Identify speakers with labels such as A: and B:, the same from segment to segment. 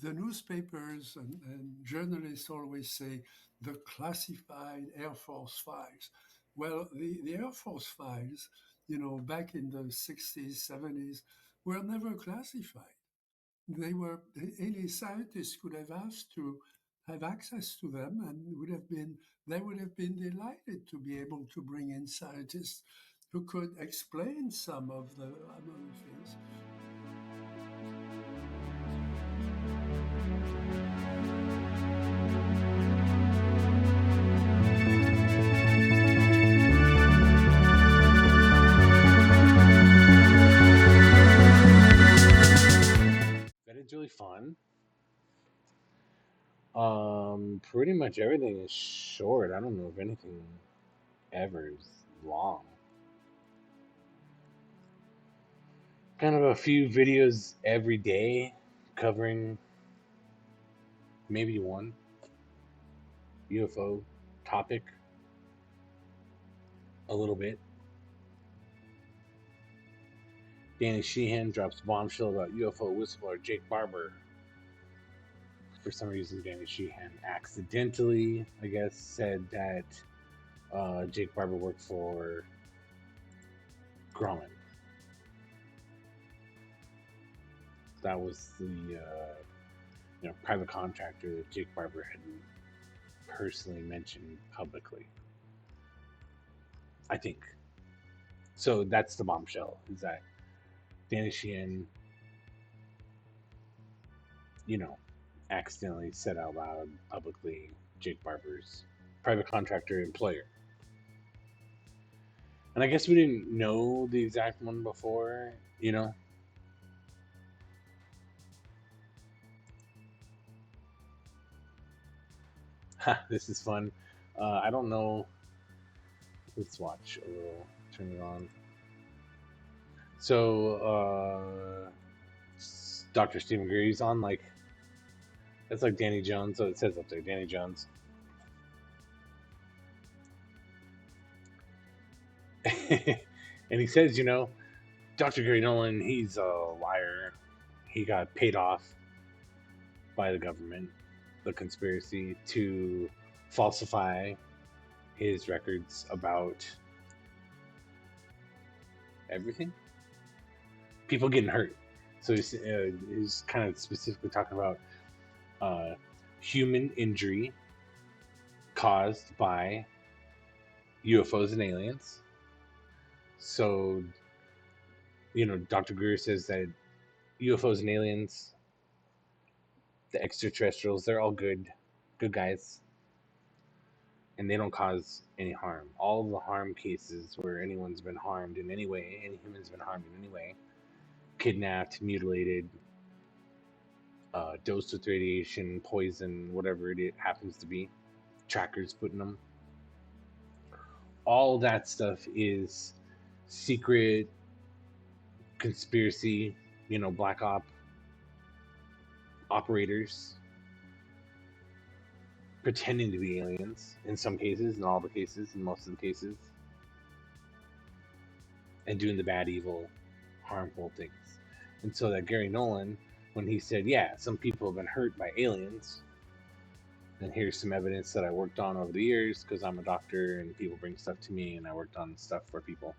A: the newspapers and journalists always say the classified Air Force files. Well, the Air Force files, back in the 60s, 70s, were never classified. Any scientist could have asked to have access to them, and they would have been delighted to be able to bring in scientists who could explain some of the things.
B: It's really fun. Pretty much everything is short. I don't know if anything ever is long. Kind of a few videos every day covering maybe one UFO topic a little bit. Danny Sheehan drops bombshell about UFO whistleblower Jake Barber. For some reason, Danny Sheehan accidentally, I guess, said that Jake Barber worked for Grumman. That was the private contractor that Jake Barber had personally mentioned publicly. I think. So that's the bombshell, is that Danny Sheehan, accidentally said out loud publicly Jake Barber's private contractor employer. And I guess we didn't know the exact one before, This is fun. I don't know. Let's watch a little. Turn it on. So, Dr. Stephen Greer's on, that's like Danny Jones. So it says up there, Danny Jones. And he says, Dr. Gary Nolan, he's a liar. He got paid off by the government, the conspiracy, to falsify his records about everything. People getting hurt. So he's kind of specifically talking about human injury caused by UFOs and aliens. So, Dr. Greer says that UFOs and aliens, the extraterrestrials, they're all good guys. And they don't cause any harm. All of the harm cases where anyone's been harmed in any way, any human's been harmed in any way, kidnapped, mutilated, dosed with radiation, poison, whatever it happens to be, trackers putting them. All that stuff is secret conspiracy, black operators pretending to be aliens in some cases, in all the cases, in most of the cases, and doing the bad, evil, harmful things. And so that Gary Nolan, when he said, yeah, some people have been hurt by aliens, and here's some evidence that I worked on over the years because I'm a doctor and people bring stuff to me and I worked on stuff for people.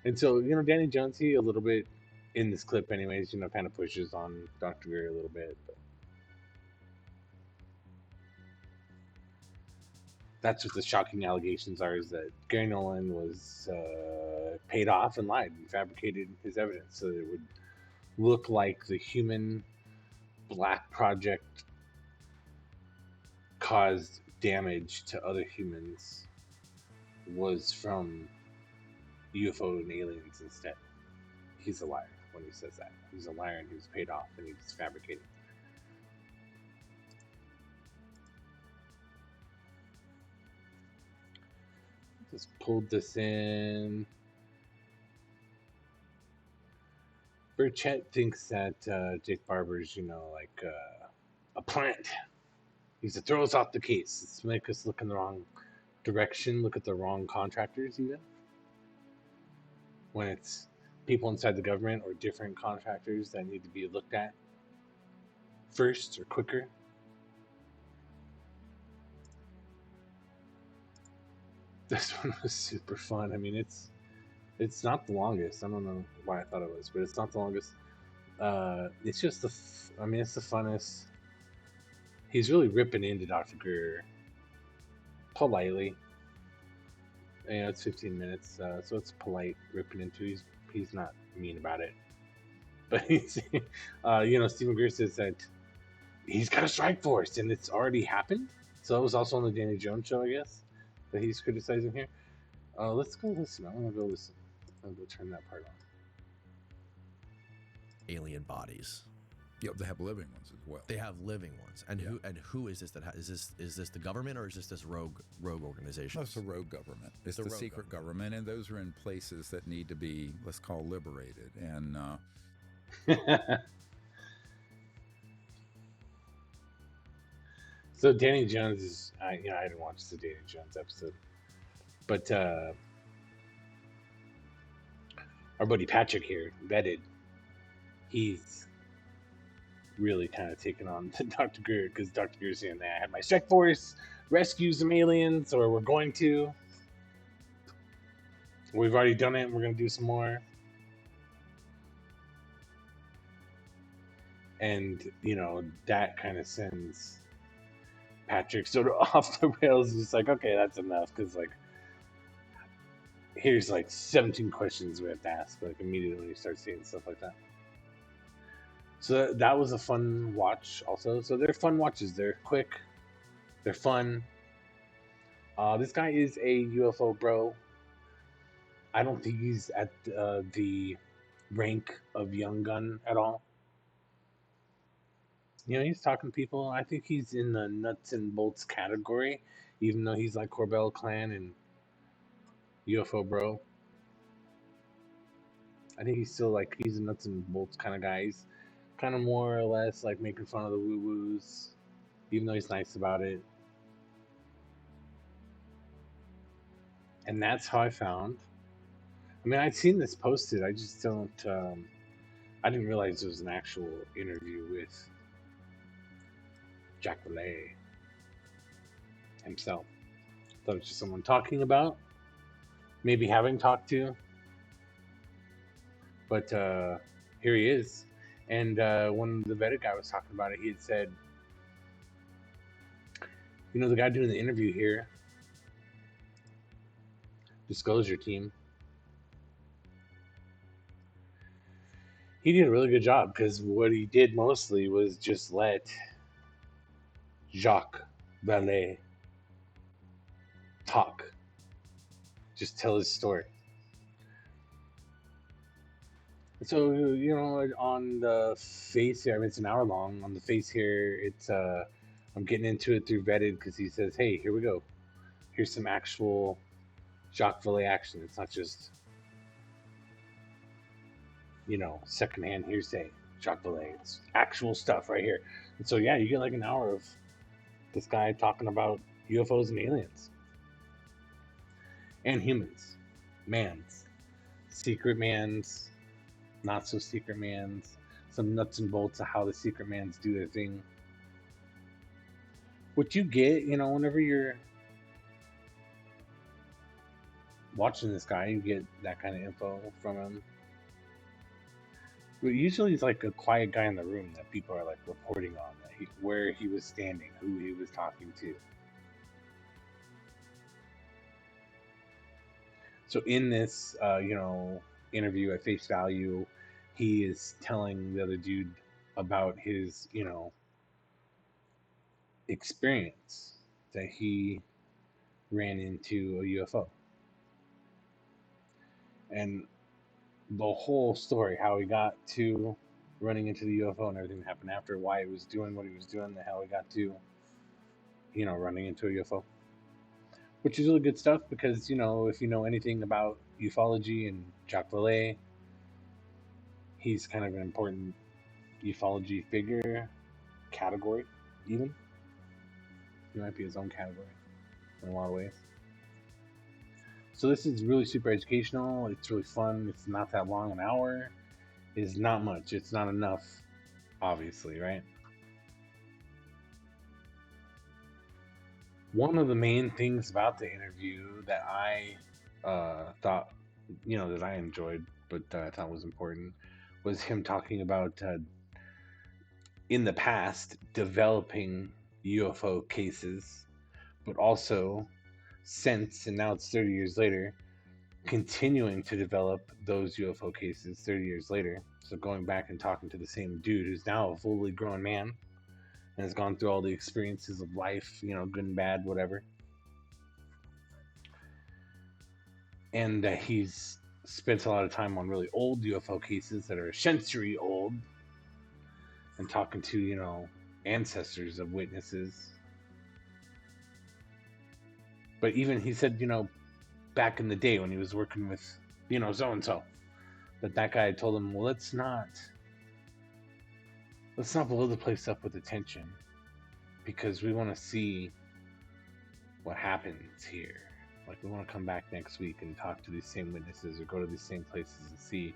B: And so, Danny Jones, he a little bit in this clip anyways, kind of pushes on Dr. Greer a little bit. But that's what the shocking allegations are, is that Gary Nolan was paid off and lied and fabricated his evidence so that it would look like the human black project caused damage to other humans was from UFO and aliens instead. He's a liar when he says that. He's a liar and he was paid off and he's fabricating. Just pulled this in. Burchett thinks that Jake Barber's, a plant. He throws off the case. Let's make us look in the wrong direction, look at the wrong contractors even. When it's people inside the government or different contractors that need to be looked at first or quicker. This one was super fun. I mean, it's not the longest. I don't know why I thought it was, but it's not the longest. It's just I mean, it's the funnest. He's really ripping into Dr. Greer politely. You know, it's 15 minutes, so it's polite ripping into. He's not mean about it, but he's, you know, Stephen Greer says that he's got a strike force and it's already happened. So that was also on the Danny Jones show, I guess, that he's criticizing here. Let's go listen. I want to go listen. I'll go turn that part on.
C: Alien bodies.
D: Yeah, they have living ones as well.
C: They have living ones, and who is this? Is this the government or is this rogue organization?
D: No, it's a rogue government. It's the secret government, and those are in places that need to be, let's call, liberated. And
B: so Danny Jones is, I didn't watch the Danny Jones episode, but our buddy Patrick here, Vetted, he's really kind of taken on to Dr. Greer, because Dr. Greer's saying that I had my strike force rescue some aliens, or we're going to. We've already done it, and we're going to do some more. And, you know, that kind of sends Patrick sort of off the rails. He's like, okay, that's enough, because, like, here's, like, 17 questions we have to ask, like, immediately when you start seeing stuff like that. So that was a fun watch also. So they're fun watches. They're quick. They're fun. This guy is a UFO bro. I don't think he's at the rank of Young Gun at all. You know, he's talking to people. I think he's in the nuts and bolts category, even though he's like Corbell Clan and UFO bro. I think he's still like, he's a nuts and bolts kind of guy. He's kind of more or less like making fun of the woo-woos, even though he's nice about it. And that's how I found. I mean, I'd seen this posted. I just don't. I didn't realize it was an actual interview with Jacques Valle himself. I thought it was just someone talking about, maybe having talked to. But here he is. And when the vetted guy was talking about it, he had said, you know, the guy doing the interview here, Disclosure Team, he did a really good job, because what he did mostly was just let Jacques Valle talk, just tell his story. So, you know, on the face here, I mean, it's an hour long. On the face here, it's I'm getting into it through Vetted, because he says, hey, here we go. Here's some actual Jacques Valle action. It's not just, you know, secondhand hearsay. Jacques Valle, it's actual stuff right here. And so, yeah, you get like an hour of this guy talking about UFOs and aliens. And humans. Mans. Secret mans. Not so secret mans, some nuts and bolts of how the secret mans do their thing. What you get, you know, whenever you're watching this guy, you get that kind of info from him. But usually he's like a quiet guy in the room that people are like reporting on, that where he was standing, who he was talking to. So in this, you know, interview at face value, he is telling the other dude about his, you know, experience that he ran into a UFO. And the whole story, how he got to running into the UFO and everything that happened after, why he was doing what he was doing, how he got to, you know, running into a UFO. Which is really good stuff, because, you know, if you know anything about ufology and Jacques Valle, he's kind of an important ufology figure, category, even. He might be his own category in a lot of ways. So this is really super educational. It's really fun. It's not that long. An hour is not much. It's not enough, obviously, right? One of the main things about the interview that I thought, that I enjoyed, but that I thought was important, was him talking about in the past developing UFO cases, but also since, and now it's 30 years later, continuing to develop those UFO cases 30 years later. So going back and talking to the same dude who's now a fully grown man and has gone through all the experiences of life, good and bad, whatever. And he's spent a lot of time on really old UFO cases that are a century old, and talking to, ancestors of witnesses. But even he said, back in the day when he was working with, so-and-so, that guy told him, well, let's not blow the place up with attention, because we want to see what happens here. Like, we want to come back next week and talk to these same witnesses or go to these same places and see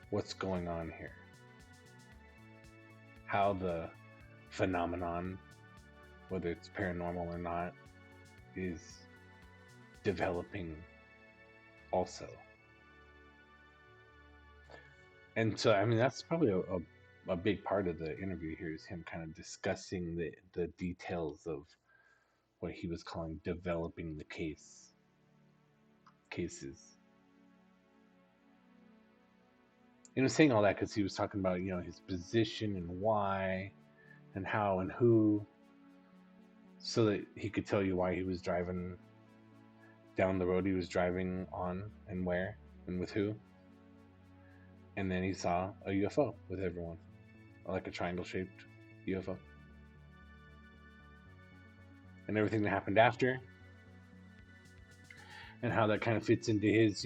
B: what's going on here. How the phenomenon, whether it's paranormal or not, is developing also. And so, that's probably a big part of the interview here, is him kind of discussing the details of what he was calling developing the cases. Saying all that because he was talking about, his position and why and how and who, so that he could tell you why he was driving down the road he was driving on, and where and with who. And then he saw a UFO with everyone, like a triangle-shaped UFO. And everything that happened after, and how that kind of fits into his,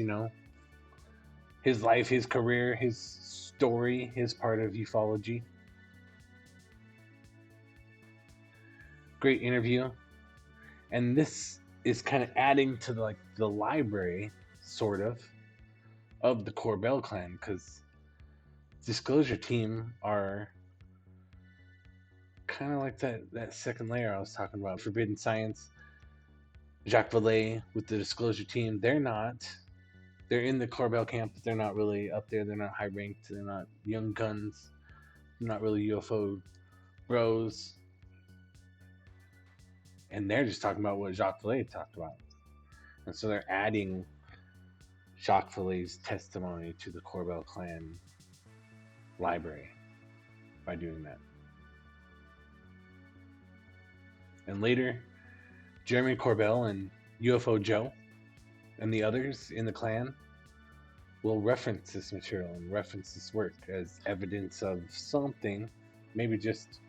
B: his life, his career, his story, his part of ufology. Great interview. And this is kind of adding to the library, sort of the Corbell clan, because Disclosure Team are kind of like that second layer I was talking about. Forbidden Science, Jacques Vallee with the Disclosure Team, they're in the Corbell camp, but they're not really up there. They're not high ranked. They're not young guns. They're not really UFO bros. And they're just talking about what Jacques Vallee talked about. And so they're adding Jacques Vallee's testimony to the Corbell clan library by doing that. And later, Jeremy Corbell and UFO Joe and the others in the clan will reference this material and reference this work as evidence of something, maybe just,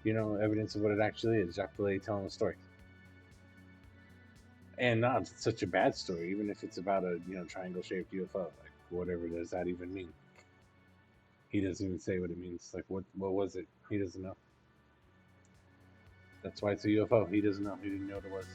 B: evidence of what it actually is. Jacques Valle telling a story. And not such a bad story, even if it's about a, triangle-shaped UFO. Like, whatever does that even mean? He doesn't even say what it means. Like, what was it? He doesn't know. That's why it's a UFO. He doesn't know. He didn't know what it was.